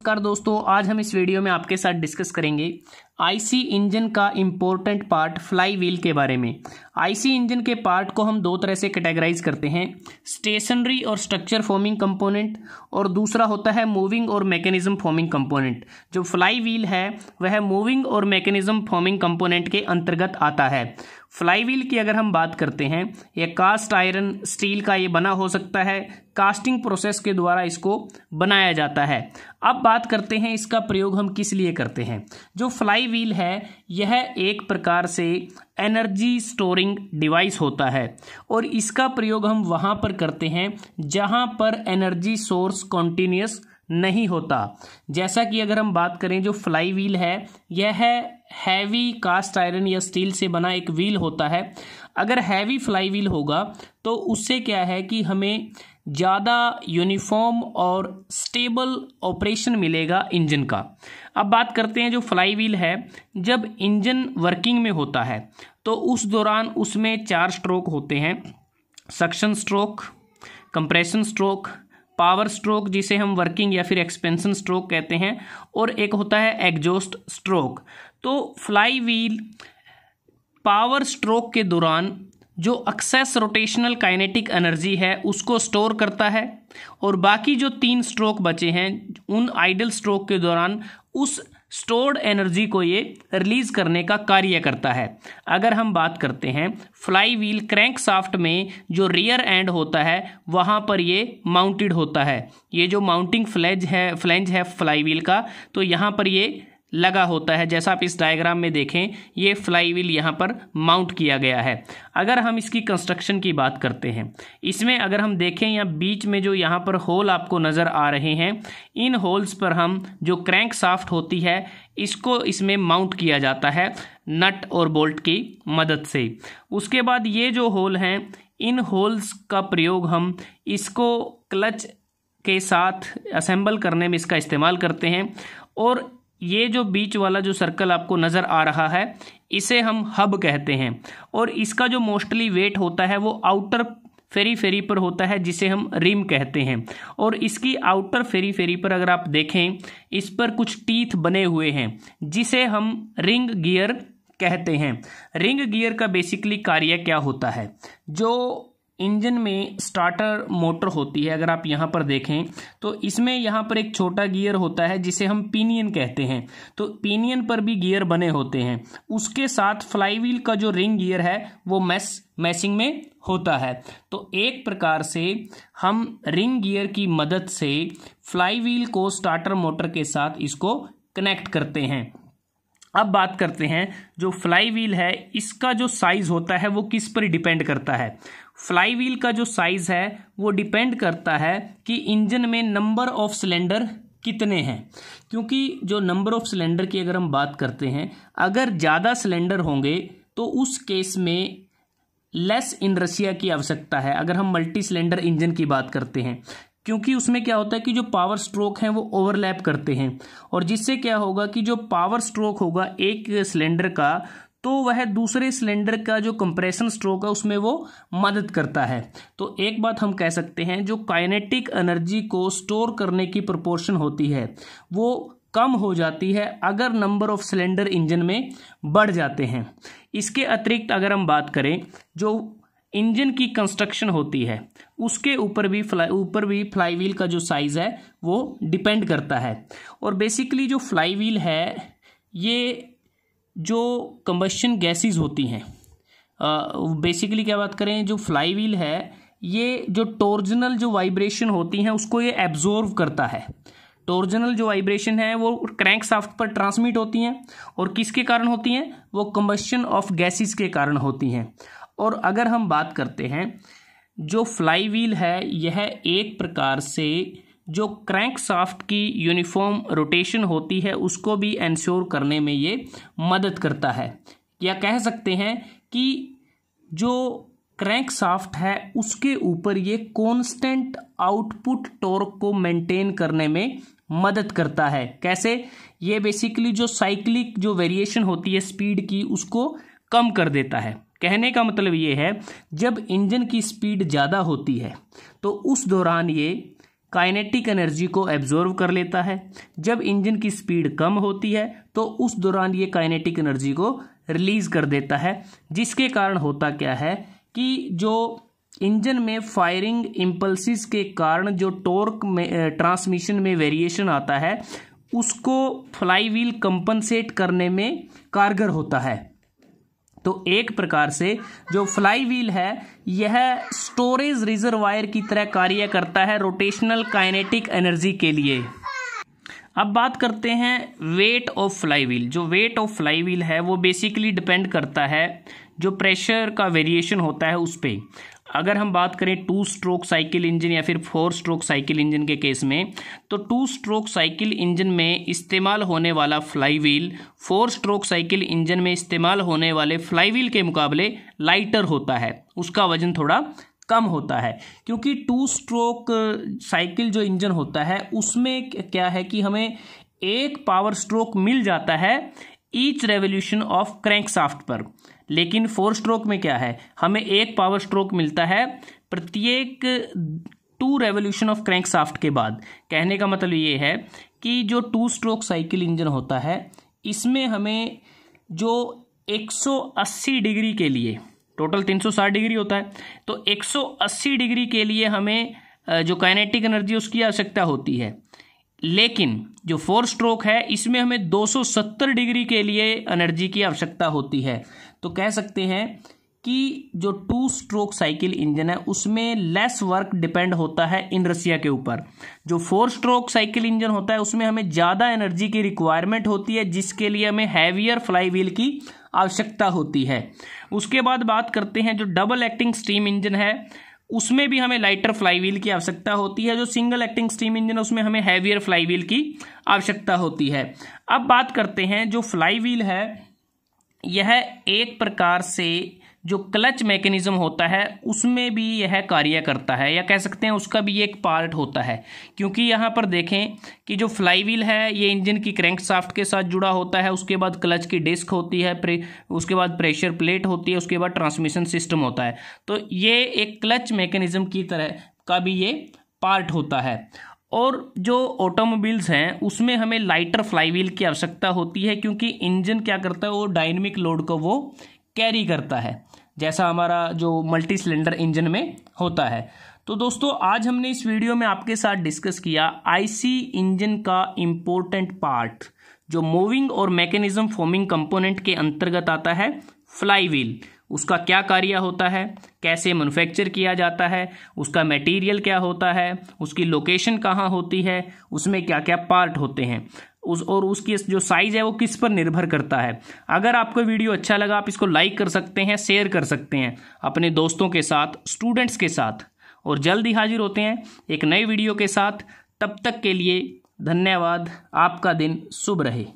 नमस्कार दोस्तों, आज हम इस वीडियो में आपके साथ डिस्कस करेंगे आईसी इंजन का इम्पोर्टेंट पार्ट फ्लाई व्हील के बारे में। आईसी इंजन के पार्ट को हम दो तरह से कैटेगराइज करते हैं, स्टेशनरी और स्ट्रक्चर फॉर्मिंग कंपोनेंट, और दूसरा होता है मूविंग और मैकेनिज्म फॉर्मिंग कंपोनेंट। जो फ्लाई व्हील है वह मूविंग और मैकेनिज्म फॉर्मिंग कंपोनेंट के अंतर्गत आता है। फ्लाई व्हील की अगर हम बात करते हैं, यह कास्ट आयरन स्टील का ये बना हो सकता है, कास्टिंग प्रोसेस के द्वारा इसको बनाया जाता है। अब बात करते हैं इसका प्रयोग हम किस लिए करते हैं। जो फ्लाई व्हील है यह एक प्रकार से एनर्जी स्टोरिंग डिवाइस होता है और इसका प्रयोग हम वहाँ पर करते हैं जहाँ पर एनर्जी सोर्स कॉन्टिन्यूस नहीं होता। जैसा कि अगर हम बात करें, जो फ्लाई व्हील है यह हैवी कास्ट आयरन या स्टील से बना एक व्हील होता है। अगर हैवी फ्लाई व्हील होगा तो उससे क्या है कि हमें ज़्यादा यूनिफॉर्म और स्टेबल ऑपरेशन मिलेगा इंजन का। अब बात करते हैं, जो फ्लाई व्हील है जब इंजन वर्किंग में होता है तो उस दौरान उसमें 4 स्ट्रोक होते हैं, suction stroke, compression stroke, power stroke जिसे हम वर्किंग या फिर एक्सपेंशन स्ट्रोक कहते हैं, और एक होता है एग्जॉस्ट स्ट्रोक। तो फ्लाई व्हील पावर स्ट्रोक के दौरान जो एक्सेस रोटेशनल काइनेटिक एनर्जी है उसको स्टोर करता है और बाकी जो 3 स्ट्रोक बचे हैं उन आइडल स्ट्रोक के दौरान उस स्टोर्ड एनर्जी को ये रिलीज करने का कार्य करता है। अगर हम बात करते हैं फ्लाई व्हील क्रैंक शाफ्ट में जो रियर एंड होता है वहाँ पर ये माउंटेड होता है। ये जो माउंटिंग फ्लैंज है फ्लाई व्हील का, तो यहाँ पर ये लगा होता है। जैसा आप इस डायग्राम में देखें, ये फ्लाई व्हील यहाँ पर माउंट किया गया है। अगर हम इसकी कंस्ट्रक्शन की बात करते हैं, इसमें अगर हम देखें या बीच में जो यहाँ पर होल आपको नज़र आ रहे हैं, इन होल्स पर हम जो क्रैंक शाफ्ट होती है इसको इसमें माउंट किया जाता है नट और बोल्ट की मदद से। उसके बाद ये जो होल हैं, इन होल्स का प्रयोग हम इसको क्लच के साथ असेंबल करने में इसका इस्तेमाल करते हैं। और ये जो बीच वाला जो सर्कल आपको नज़र आ रहा है इसे हम हब कहते हैं और इसका जो मोस्टली वेट होता है वो आउटर फेरी पर होता है जिसे हम रिम कहते हैं। और इसकी आउटर फेरी पर अगर आप देखें, इस पर कुछ टीथ बने हुए हैं जिसे हम रिंग गियर कहते हैं। रिंग गियर का बेसिकली कार्य क्या होता है, जो इंजन में स्टार्टर मोटर होती है, अगर आप यहाँ पर देखें तो इसमें यहाँ पर एक छोटा गियर होता है जिसे हम पिनियन कहते हैं। तो पिनियन पर भी गियर बने होते हैं, उसके साथ फ्लाई व्हील का जो रिंग गियर है वो मैसिंग में होता है। तो एक प्रकार से हम रिंग गियर की मदद से फ्लाई व्हील को स्टार्टर मोटर के साथ इसको कनेक्ट करते हैं। अब बात करते हैं, जो फ्लाई व्हील है इसका जो साइज होता है वो किस पर डिपेंड करता है। फ्लाई व्हील का जो साइज है वो डिपेंड करता है कि इंजन में नंबर ऑफ सिलेंडर कितने हैं। क्योंकि जो नंबर ऑफ सिलेंडर की अगर हम बात करते हैं, अगर ज़्यादा सिलेंडर होंगे तो उस केस में लेस इनर्शिया की आवश्यकता है। अगर हम मल्टी सिलेंडर इंजन की बात करते हैं, क्योंकि उसमें क्या होता है कि जो पावर स्ट्रोक हैं वो ओवरलैप करते हैं और जिससे क्या होगा कि जो पावर स्ट्रोक होगा एक सिलेंडर का, तो वह दूसरे सिलेंडर का जो कंप्रेशन स्ट्रोक है उसमें वो मदद करता है। तो एक बात हम कह सकते हैं, जो काइनेटिक एनर्जी को स्टोर करने की प्रोपोर्शन होती है वो कम हो जाती है अगर नंबर ऑफ सिलेंडर इंजन में बढ़ जाते हैं। इसके अतिरिक्त अगर हम बात करें, जो इंजन की कंस्ट्रक्शन होती है उसके ऊपर भी फ्लाई व्हील का जो साइज़ है वो डिपेंड करता है। और बेसिकली जो फ्लाई व्हील है ये जो कंबशन गैसेस होती हैं, बेसिकली क्या बात करें, जो फ्लाई व्हील है ये जो टॉर्जनल जो वाइब्रेशन होती हैं उसको ये एब्जॉर्व करता है। टॉर्जनल जो वाइब्रेशन है वो क्रैंक शाफ्ट पर ट्रांसमिट होती हैं और किसके कारण होती हैं, वो कंबशन ऑफ गैसेस के कारण होती हैं। और अगर हम बात करते हैं, जो फ्लाई व्हील है यह एक प्रकार से जो क्रैंक शाफ्ट की यूनिफॉर्म रोटेशन होती है उसको भी इंश्योर करने में ये मदद करता है। या कह सकते हैं कि जो क्रैंक शाफ्ट है उसके ऊपर ये कांस्टेंट आउटपुट टॉर्क को मेंटेन करने में मदद करता है। कैसे, ये बेसिकली जो साइक्लिक जो वेरिएशन होती है स्पीड की उसको कम कर देता है। कहने का मतलब ये है, जब इंजन की स्पीड ज़्यादा होती है तो उस दौरान ये काइनेटिक एनर्जी को एब्जॉर्व कर लेता है। जब इंजन की स्पीड कम होती है तो उस दौरान ये काइनेटिक एनर्जी को रिलीज कर देता है, जिसके कारण होता क्या है कि जो इंजन में फायरिंग इम्पल्सिस के कारण जो टॉर्क में ट्रांसमिशन में वेरिएशन आता है उसको फ्लाईव्हील कंपनसेट करने में कारगर होता है। तो एक प्रकार से जो फ्लाईव्हील है यह स्टोरेज रिजर्वायर की तरह कार्य करता है रोटेशनल काइनेटिक एनर्जी के लिए। अब बात करते हैं वेट ऑफ फ्लाईव्हील। जो वेट ऑफ फ्लाईव्हील है वो बेसिकली डिपेंड करता है जो प्रेशर का वेरिएशन होता है उस पर। अगर हम बात करें 2 स्ट्रोक साइकिल इंजन या फिर 4 स्ट्रोक साइकिल इंजन के केस में, तो 2 स्ट्रोक साइकिल इंजन में इस्तेमाल होने वाला फ्लाईव्हील 4 स्ट्रोक साइकिल इंजन में इस्तेमाल होने वाले फ्लाईव्हील के मुकाबले लाइटर होता है, उसका वजन थोड़ा कम होता है। क्योंकि 2 स्ट्रोक साइकिल जो इंजन होता है उसमें क्या है कि हमें एक पावर स्ट्रोक मिल जाता है ईच रेवोल्यूशन ऑफ क्रैंकशाफ्ट पर, लेकिन 4 स्ट्रोक में क्या है, हमें एक पावर स्ट्रोक मिलता है प्रत्येक 2 रेवोल्यूशन ऑफ क्रैंकशाफ्ट के बाद। कहने का मतलब ये है कि जो 2 स्ट्रोक साइकिल इंजन होता है इसमें हमें जो 180 डिग्री के लिए, टोटल 360 डिग्री होता है, तो 180 डिग्री के लिए हमें जो काइनेटिक एनर्जी उसकी आवश्यकता होती है। लेकिन जो 4 स्ट्रोक है इसमें हमें 270 डिग्री के लिए एनर्जी की आवश्यकता होती है। तो कह सकते हैं कि जो 2 स्ट्रोक साइकिल इंजन है उसमें लेस वर्क डिपेंड होता है इनर्शिया के ऊपर। जो 4 स्ट्रोक साइकिल इंजन होता है उसमें हमें ज़्यादा एनर्जी की रिक्वायरमेंट होती है, जिसके लिए हमें हैवियर फ्लाईव्हील की आवश्यकता होती है। उसके बाद बात करते हैं जो डबल एक्टिंग स्टीम इंजन है उसमें भी हमें लाइटर फ्लाईव्हील की आवश्यकता होती है। जो सिंगल एक्टिंग स्टीम इंजन है उसमें हमें हैवियर फ्लाईव्हील की आवश्यकता होती है। अब बात करते हैं जो फ्लाईव्हील है यह एक प्रकार से जो क्लच मैकेनिज्म होता है उसमें भी यह कार्य करता है, या कह सकते हैं उसका भी एक पार्ट होता है। क्योंकि यहाँ पर देखें कि जो फ्लाईव्हील है ये इंजन की क्रैंकशाफ्ट के साथ जुड़ा होता है, उसके बाद क्लच की डिस्क होती है, उसके बाद प्रेशर प्लेट होती है, उसके बाद ट्रांसमिशन सिस्टम होता है। तो ये एक क्लच मैकेनिज्म की तरह का भी ये पार्ट होता है। और जो ऑटोमोबाइल्स हैं उसमें हमें लाइटर फ्लाईव्हील की आवश्यकता होती है, क्योंकि इंजन क्या करता है वो डायनेमिक लोड को वो कैरी करता है, जैसा हमारा जो मल्टी सिलेंडर इंजन में होता है। तो दोस्तों आज हमने इस वीडियो में आपके साथ डिस्कस किया आईसी इंजन का इम्पोर्टेंट पार्ट जो मूविंग और मैकेनिज्म फॉर्मिंग कंपोनेंट के अंतर्गत आता है फ्लाईव्हील। उसका क्या कार्य होता है, कैसे मैन्युफैक्चर किया जाता है, उसका मटेरियल क्या होता है, उसकी लोकेशन कहाँ होती है, उसमें क्या क्या पार्ट होते हैं, और उसकी जो साइज़ है वो किस पर निर्भर करता है। अगर आपको वीडियो अच्छा लगा आप इसको लाइक कर सकते हैं, शेयर कर सकते हैं अपने दोस्तों के साथ, स्टूडेंट्स के साथ। और जल्द ही हाजिर होते हैं एक नए वीडियो के साथ। तब तक के लिए धन्यवाद। आपका दिन शुभ रहे।